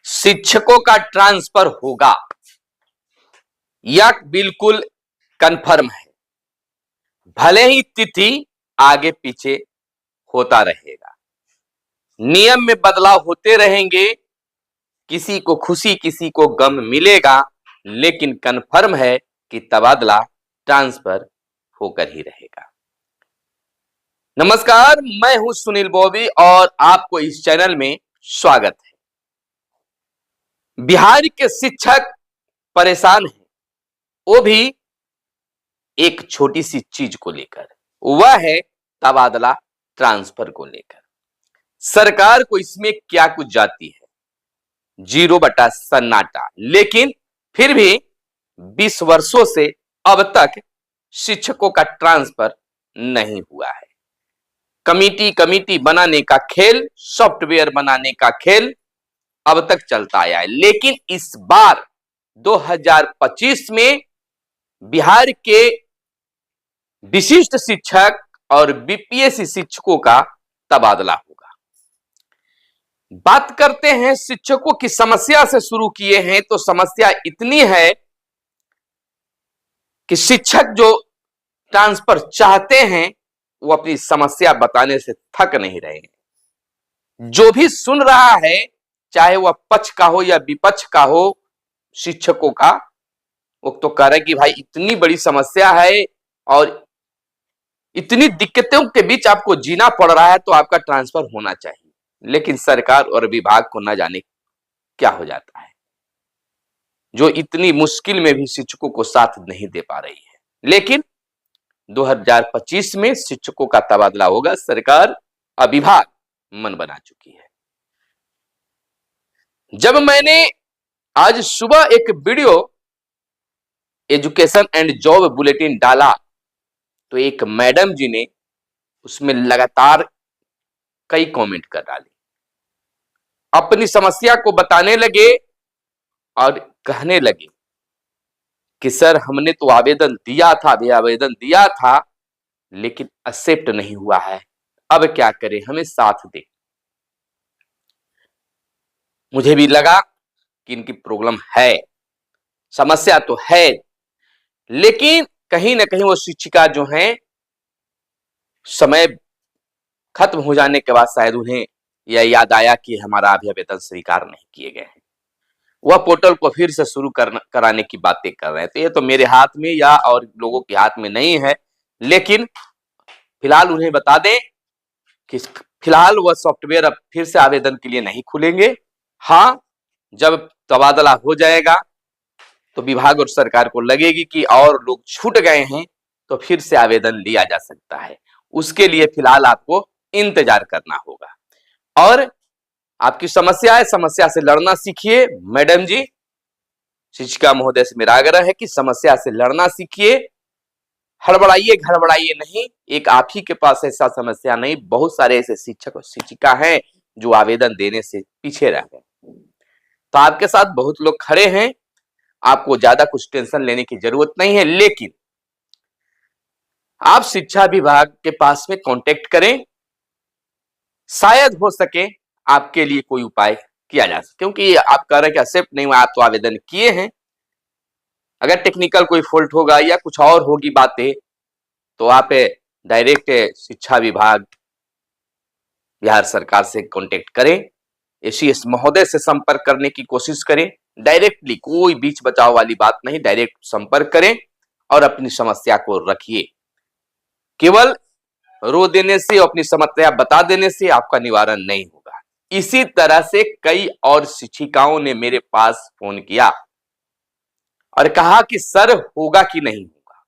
शिक्षकों का ट्रांसफर होगा, यह बिल्कुल कंफर्म है। भले ही तिथि आगे पीछे होता रहेगा, नियम में बदलाव होते रहेंगे, किसी को खुशी किसी को गम मिलेगा, लेकिन कंफर्म है कि तबादला ट्रांसफर होकर ही रहेगा। नमस्कार, मैं हूं सुनील बॉबी और आपको इस चैनल में स्वागत है। बिहार के शिक्षक परेशान हैं, वो भी एक छोटी सी चीज को लेकर, वह है तबादला ट्रांसफर को लेकर। सरकार को इसमें क्या कुछ जाती है, 0 बटा सन्नाटा। लेकिन फिर भी 20 वर्षों से अब तक शिक्षकों का ट्रांसफर नहीं हुआ है। कमिटी बनाने का खेल, सॉफ्टवेयर बनाने का खेल अब तक चलता आया है। लेकिन इस बार 2025 में बिहार के विशिष्ट शिक्षक और बीपीएससी शिक्षकों का तबादला होगा। बात करते हैं शिक्षकों की समस्या से शुरू किए हैं, तो समस्या इतनी है कि शिक्षक जो ट्रांसफर चाहते हैं वो अपनी समस्या बताने से थक नहीं रहे हैं। जो भी सुन रहा है, चाहे वह पक्ष का हो या विपक्ष का हो, शिक्षकों का, वो तो कह रहे कि भाई इतनी बड़ी समस्या है और इतनी दिक्कतों के बीच आपको जीना पड़ रहा है, तो आपका ट्रांसफर होना चाहिए। लेकिन सरकार और विभाग को न जाने क्या हो जाता है, जो इतनी मुश्किल में भी शिक्षकों को साथ नहीं दे पा रही है। लेकिन 2025 में शिक्षकों का तबादला होगा, सरकार और विभाग मन बना चुकी है। जब मैंने आज सुबह एक video education and job bulletin डाला, तो एक मैडम जी ने उसमें लगातार कई कमेंट कर डाले, अपनी समस्या को बताने लगे और कहने लगे कि सर हमने तो आवेदन दिया था लेकिन एक्सेप्ट नहीं हुआ है, अब क्या करें, हमें साथ दे। मुझे भी लगा कि इनकी प्रॉब्लम है, समस्या तो है, लेकिन कहीं ना कहीं वो शिक्षिका जो हैं, समय खत्म हो जाने के बाद शायद उन्हें यह याद आया कि हमारा अभी आवेदन स्वीकार नहीं किए गए हैं। वह पोर्टल को फिर से शुरू कराने की बातें कर रहे हैं। तो ये तो मेरे हाथ में या और लोगों के हाथ में नहीं है, लेकिन फिलहाल उन्हें बता दें कि फिलहाल वह सॉफ्टवेयर अब फिर से आवेदन के लिए नहीं खुलेंगे। हाँ, जब तबादला हो जाएगा तो विभाग और सरकार को लगेगी कि और लोग छूट गए हैं, तो फिर से आवेदन लिया जा सकता है। उसके लिए फिलहाल आपको इंतजार करना होगा। और आपकी समस्या है, समस्या से लड़ना सीखिए। मैडम जी, शिक्षिका महोदय से मेरा आग्रह है कि समस्या से लड़ना सीखिए, हड़बड़ाइए घड़बड़ाइए नहीं। एक आप ही के पास ऐसा समस्या नहीं, बहुत सारे ऐसे शिक्षक और शिक्षिका हैं जो आवेदन देने से पीछे रह गए। तो आपके साथ बहुत लोग खड़े हैं, आपको ज्यादा कुछ टेंशन लेने की जरूरत नहीं है। लेकिन आप शिक्षा विभाग के पास में कांटेक्ट करें, शायद हो सके आपके लिए कोई उपाय किया जा सके। क्योंकि आप कह रहे हैं कि एक्सेप्ट नहीं हुआ, आप तो आवेदन किए हैं। अगर टेक्निकल कोई फॉल्ट होगा या कुछ और होगी बातें, तो आप डायरेक्ट शिक्षा विभाग बिहार सरकार से कांटेक्ट करें, एसीएस महोदय से संपर्क करने की कोशिश करें। डायरेक्टली, कोई बीच बचाव वाली बात नहीं, डायरेक्ट संपर्क करें और अपनी समस्या को रखिए। केवल रो देने से, अपनी समस्या बता देने से आपका निवारण नहीं होगा। इसी तरह से कई और शिक्षिकाओं ने मेरे पास फोन किया और कहा कि सर होगा कि नहीं होगा।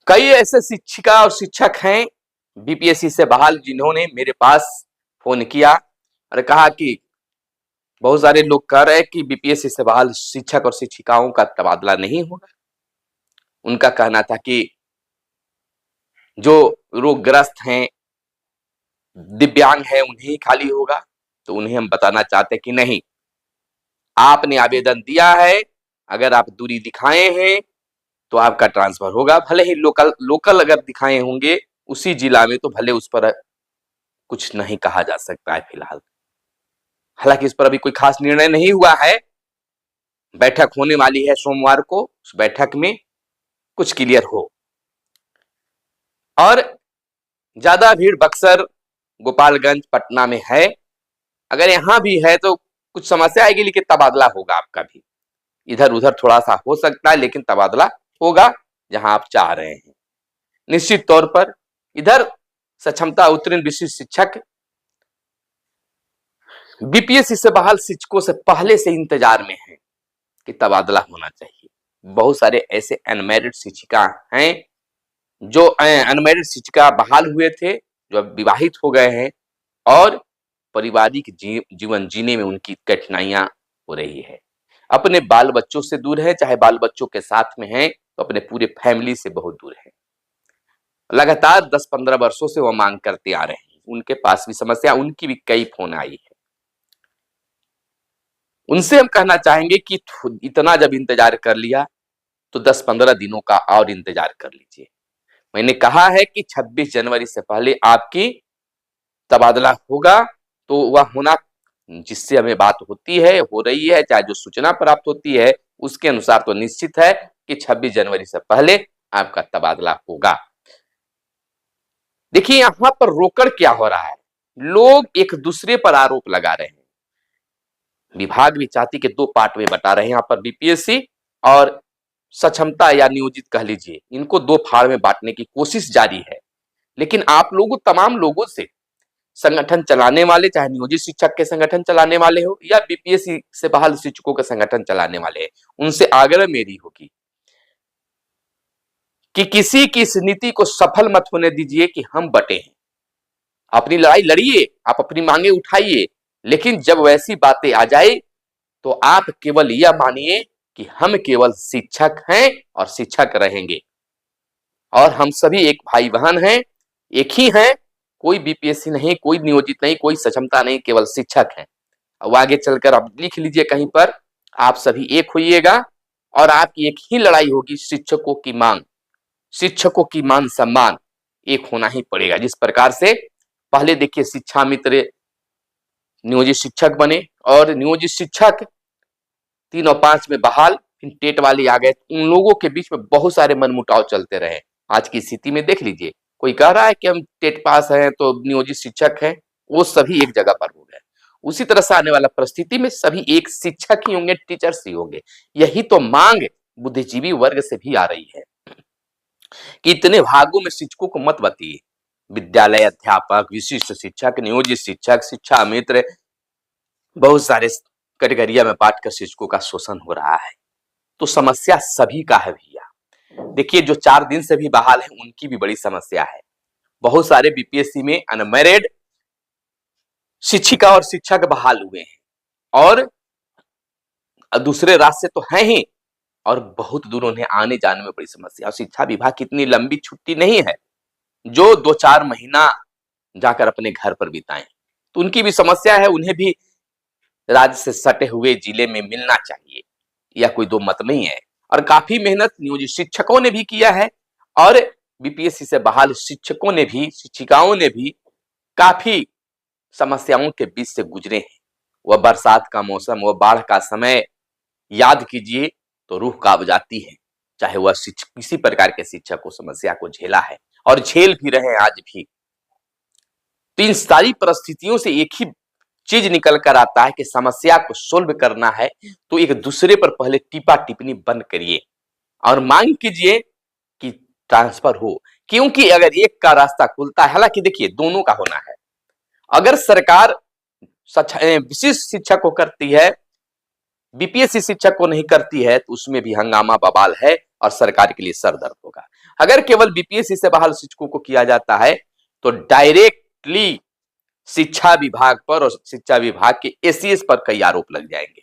कई ऐसे शिक्षिका और शिक्षक हैं बीपीएससी से बहाल, जिन्होंने मेरे पास फोन किया और कहा कि बहुत सारे लोग कह रहे हैं कि बीपीएससी से बहाल शिक्षक और शिक्षिकाओं का तबादला नहीं होगा। उनका कहना था कि जो रोगग्रस्त हैं, दिव्यांग हैं, उन्हें खाली होगा। तो उन्हें हम बताना चाहते कि नहीं, आपने आवेदन दिया है, अगर आप दूरी दिखाए हैं तो आपका ट्रांसफर होगा। भले ही लोकल अगर दिखाए होंगे उसी जिला में, तो भले उस पर कुछ नहीं कहा जा सकता है फिलहाल। हालांकि इस पर अभी कोई खास निर्णय नहीं हुआ है। बैठक होने वाली है सोमवार को, उस बैठक में कुछ क्लियर हो। और ज्यादा भीड़ बक्सर, गोपालगंज, पटना में है। अगर यहां भी है तो कुछ समस्या आएगी, लेकिन तबादला होगा आपका भी। इधर उधर थोड़ा सा हो सकता है, लेकिन तबादला होगा जहां आप चाह रहे हैं। निश्चित तौर पर इधर सक्षमता उत्तीर्ण विशिष्ट शिक्षक बीपीएससी से बहाल शिक्षकों से पहले से इंतजार में है कि तबादला होना चाहिए। बहुत सारे ऐसे अनमैरिड शिक्षिका हैं जो अनमैरिड शिक्षिका बहाल हुए थे, जो अब विवाहित हो गए हैं और पारिवारिक जीवन जीने में उनकी कठिनाइयां हो रही है। अपने बाल बच्चों से दूर है, चाहे बाल बच्चों के साथ में है तो अपने पूरे फैमिली से बहुत दूर है। लगातार 10-15 वर्षों से वो मांग करते आ रहे हैं। उनके पास भी समस्या, उनकी भी कई फोन आई है। उनसे हम कहना चाहेंगे कि इतना जब इंतजार कर लिया तो 10-15 दिनों का और इंतजार कर लीजिए। मैंने कहा है कि 26 जनवरी से पहले आपकी तबादला होगा, तो वह होना जिससे हमें बात होती है, हो रही है, चाहे जो सूचना प्राप्त होती है उसके अनुसार तो निश्चित है कि 26 जनवरी से पहले आपका तबादला होगा। देखिए यहां पर रोकड़ क्या हो रहा है, लोग एक दूसरे पर आरोप लगा रहे हैं। विभाग भी चाहती के दो पार्ट में बटा रहे हैं यहाँ पर बीपीएससी और सक्षमता या नियोजित कह लीजिए, इनको दो फाड़ में बांटने की कोशिश जारी है। लेकिन आप लोगों, तमाम लोगों से, संगठन चलाने वाले, चाहे नियोजित शिक्षक के संगठन चलाने वाले हो या बीपीएससी से बहाल शिक्षकों के संगठन चलाने वाले हैं, उनसे आग्रह मेरी होगी कि किसी की इस नीति को सफल मत होने दीजिए कि हम बटे हैं। अपनी लड़ाई लड़िए, आप अपनी मांगे उठाइए, लेकिन जब वैसी बातें आ जाए तो आप केवल यह मानिए कि हम केवल शिक्षक हैं और शिक्षक रहेंगे, और हम सभी एक भाई बहन हैं, एक ही हैं। कोई बीपीएससी नहीं, कोई नियोजित नहीं, कोई सक्षमता नहीं, केवल शिक्षक हैं। अब आगे चलकर आप लिख लीजिए कहीं पर, आप सभी एक होइएगा और आपकी एक ही लड़ाई होगी, शिक्षकों की मांग, शिक्षकों की मान सम्मान एक होना ही पड़ेगा। जिस प्रकार से पहले देखिए शिक्षा मित्र नियोजित शिक्षक बने और नियोजित शिक्षक 3 और 5 में बहाल, फिर टेट वाले आ गए, उन लोगों के बीच में बहुत सारे मनमुटाव चलते रहे। आज की स्थिति में देख लीजिए, कोई कह रहा है कि हम टेट पास हैं तो नियोजित शिक्षक हैं, वो सभी एक जगह पर हो गए। उसी तरह से आने वाला परिस्थिति में सभी एक शिक्षक ही होंगे, टीचर्स ही होंगे। यही तो मांग बुद्धिजीवी वर्ग से भी आ रही है कि इतने भागों में शिक्षकों को मत बतिए। विद्यालय अध्यापक, विशिष्ट शिक्षक, नियोजित शिक्षक, शिक्षा मित्र, बहुत सारे कैटेगरिया में बांटकर शिक्षकों का शोषण हो रहा है। तो समस्या सभी का है भैया। देखिए जो 4 दिन से भी बहाल है उनकी भी बड़ी समस्या है। बहुत सारे बीपीएससी में अनमैरिड शिक्षिका और शिक्षक बहाल हुए हैं और दूसरे राज्य से तो हैं ही, और बहुत दूर उन्हें आने जाने में बड़ी समस्या। और शिक्षा विभाग की इतनी लंबी छुट्टी नहीं है जो 2-4 महीना जाकर अपने घर पर बिताएं, तो उनकी भी समस्या है। उन्हें भी राज्य से सटे हुए जिले में मिलना चाहिए, या कोई दो मत नहीं है। और काफी मेहनत नियोजित शिक्षकों ने भी किया है और बीपीएससी से बहाल शिक्षकों ने भी, शिक्षिकाओं ने भी काफी समस्याओं के बीच से गुजरे हैं। वह बरसात का मौसम, वह बाढ़ का समय याद कीजिए तो रूह कांप जाती है। चाहे वह किसी प्रकार के शिक्षक को समस्या को झेला है और झेल भी रहे हैं आज भी। तो इन सारी परिस्थितियों से एक ही चीज निकल कर आता है कि समस्या को सोल्व करना है तो एक दूसरे पर पहले टिप्पा टिप्पणी बंद करिए और मांग कीजिए कि ट्रांसफर हो। क्योंकि अगर एक का रास्ता खुलता है, हालांकि देखिए दोनों का होना है। अगर सरकार विशिष्ट शिक्षक को करती है, बीपीएससी शिक्षक को नहीं करती है, तो उसमें भी हंगामा बवाल है और सरकार के लिए सरदर्द होगा। अगर केवल बीपीएससी से बहाल शिक्षकों को किया जाता है तो डायरेक्टली शिक्षा विभाग पर और शिक्षा विभाग के एसीएस पर कई आरोप लग जाएंगे,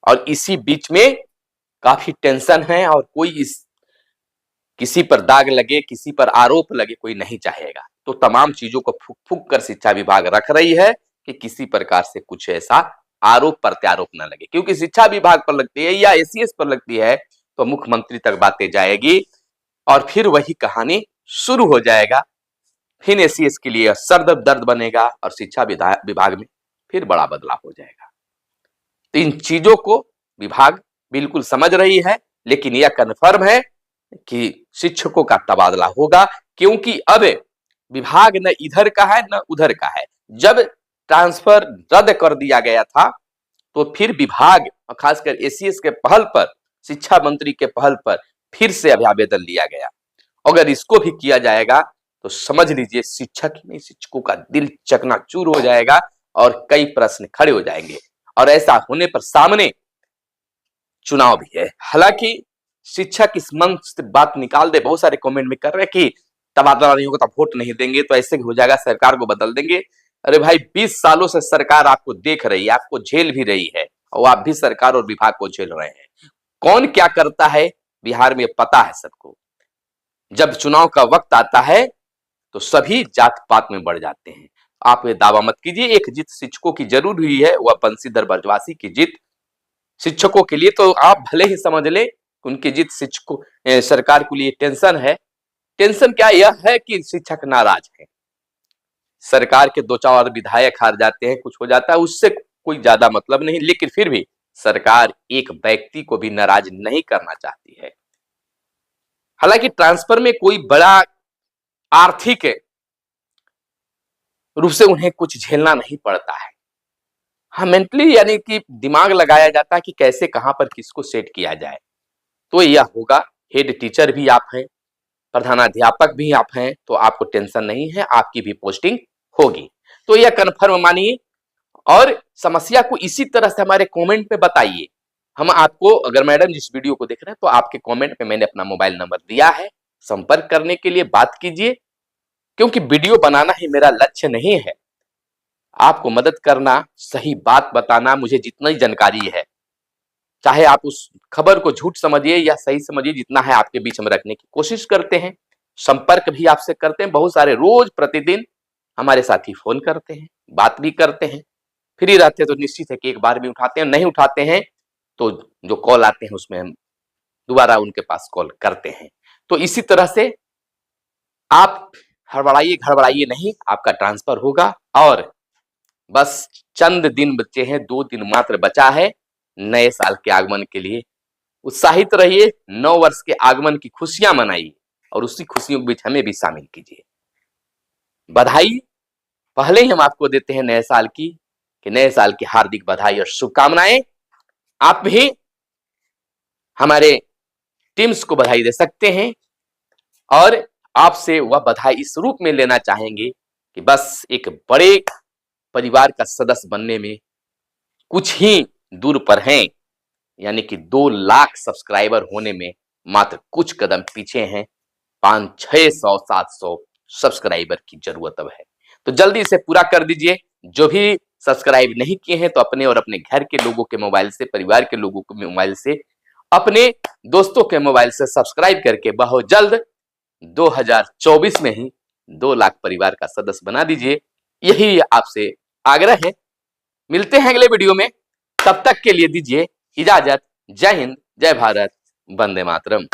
और इसी बीच में काफी टेंशन है। और कोई किसी पर दाग लगे, किसी पर आरोप लगे, कोई नहीं चाहेगा। तो तमाम चीजों को फूक फूक कर शिक्षा विभाग रख रही है कि किसी प्रकार से कुछ ऐसा आरोप प्रत्यारोप न लगे, क्योंकि शिक्षा विभाग पर लगती है या एसीएस पर लगती है तो मुख्यमंत्री तक बातें जाएगी और फिर वही कहानी शुरू हो जाएगा। फिर एसीएस के लिए सर दर्द बनेगा और शिक्षा विभाग में फिर बड़ा बदलाव हो जाएगा। तो इन चीजों को विभाग बिल्कुल समझ रही है, लेकिन यह कन्फर्म है कि शिक्षकों का तबादला होगा, क्योंकि अब विभाग न इधर का है न उधर का है। जब ट्रांसफर रद्द कर दिया गया था तो फिर विभाग, खासकर एसीएस के पहल पर, शिक्षा मंत्री के पहल पर फिर से अभी आवेदन लिया गया। अगर इसको भी किया जाएगा तो समझ लीजिए शिक्षक ही नहीं, शिक्षकों का दिल चकनाचूर हो जाएगा और कई प्रश्न खड़े हो जाएंगे। और ऐसा होने पर सामने चुनाव भी है। हालांकि शिक्षक इस मन से बात निकाल दे, बहुत सारे कमेंट में कर रहे कि तबादला नहीं होगा तो वोट नहीं देंगे, तो ऐसे हो जाएगा, सरकार को बदल देंगे। अरे भाई, 20 सालों से सरकार आपको देख रही है, आपको झेल भी रही है, और आप भी सरकार और विभाग को झेल रहे हैं। कौन क्या करता है बिहार में पता है सबको। जब चुनाव का वक्त आता है तो सभी जात पात में बढ़ जाते हैं। आप ये दावा मत कीजिए एक जीत शिक्षकों की जरूर हुई है, वह बंशीधर ब्रजवासी की जीत शिक्षकों के लिए तो आप भले ही समझ ले उनकी जीत शिक्षकों सरकार के लिए टेंशन है। टेंशन क्या यह है कि शिक्षक नाराज है, सरकार के 2-4 विधायक हार जाते हैं, कुछ हो जाता है, उससे कोई ज्यादा मतलब नहीं, लेकिन फिर भी सरकार एक व्यक्ति को भी नाराज नहीं करना चाहती है। हालांकि ट्रांसफर में कोई बड़ा आर्थिक रूप से उन्हें कुछ झेलना नहीं पड़ता है। हाँ, मेंटली यानी कि दिमाग लगाया जाता है कि कैसे कहां पर किसको सेट किया जाए, तो यह होगा। हेड टीचर भी आप हैं, प्रधानाध्यापक भी आप हैं, तो आपको टेंशन नहीं है, आपकी भी पोस्टिंग होगी। तो यह कन्फर्म मानिए और समस्या को इसी तरह से हमारे कमेंट में बताइए। हम आपको, अगर मैडम जिस वीडियो को देख रहे हैं तो आपके कमेंट में मैंने अपना मोबाइल नंबर दिया है, संपर्क करने के लिए बात कीजिए, क्योंकि वीडियो बनाना ही मेरा लक्ष्य नहीं है, आपको मदद करना, सही बात बताना। मुझे जितनी जानकारी है, चाहे आप उस खबर को झूठ समझिए या सही समझिए, जितना है आपके बीच में रखने की कोशिश करते हैं। संपर्क भी आपसे करते हैं, बहुत सारे रोज प्रतिदिन हमारे साथी फोन करते हैं, बात भी करते हैं। फ्री रहते हैं तो निश्चित है कि एक बार भी उठाते हैं, नहीं उठाते हैं तो जो कॉल आते हैं उसमें हम दोबारा उनके पास कॉल करते हैं। तो इसी तरह से आप हड़बड़ाइए घड़बड़ाइए नहीं, आपका ट्रांसफर होगा और बस चंद दिन बचे हैं, 2 दिन मात्र बचा है नए साल के आगमन के लिए। उत्साहित रहिए, 9 वर्ष के आगमन की खुशियां मनाइए और उसी खुशियों के बीच हमें भी शामिल कीजिए। बधाई पहले ही हम आपको देते हैं नए साल की, कि नए साल की हार्दिक बधाई और शुभकामनाएं। आप भी हमारे टीम्स को बधाई दे सकते हैं और आपसे वह बधाई इस रूप में लेना चाहेंगे कि बस एक बड़े परिवार का सदस्य बनने में कुछ ही दूर पर हैं, यानी कि 2 लाख सब्सक्राइबर होने में मात्र कुछ कदम पीछे हैं। 500-600-700 सब्सक्राइबर की जरूरत अब है, तो जल्दी इसे पूरा कर दीजिए। जो भी सब्सक्राइब नहीं किए हैं तो अपने और अपने घर के लोगों के मोबाइल से, परिवार के लोगों के मोबाइल से, अपने दोस्तों के मोबाइल से सब्सक्राइब करके बहुत जल्द 2024 में ही 2 लाख परिवार का सदस्य बना दीजिए। यही आपसे आग्रह है। मिलते हैं अगले वीडियो में, तब तक के लिए दीजिए इजाजत। जय हिंद, जय भारत, वंदे मातरम।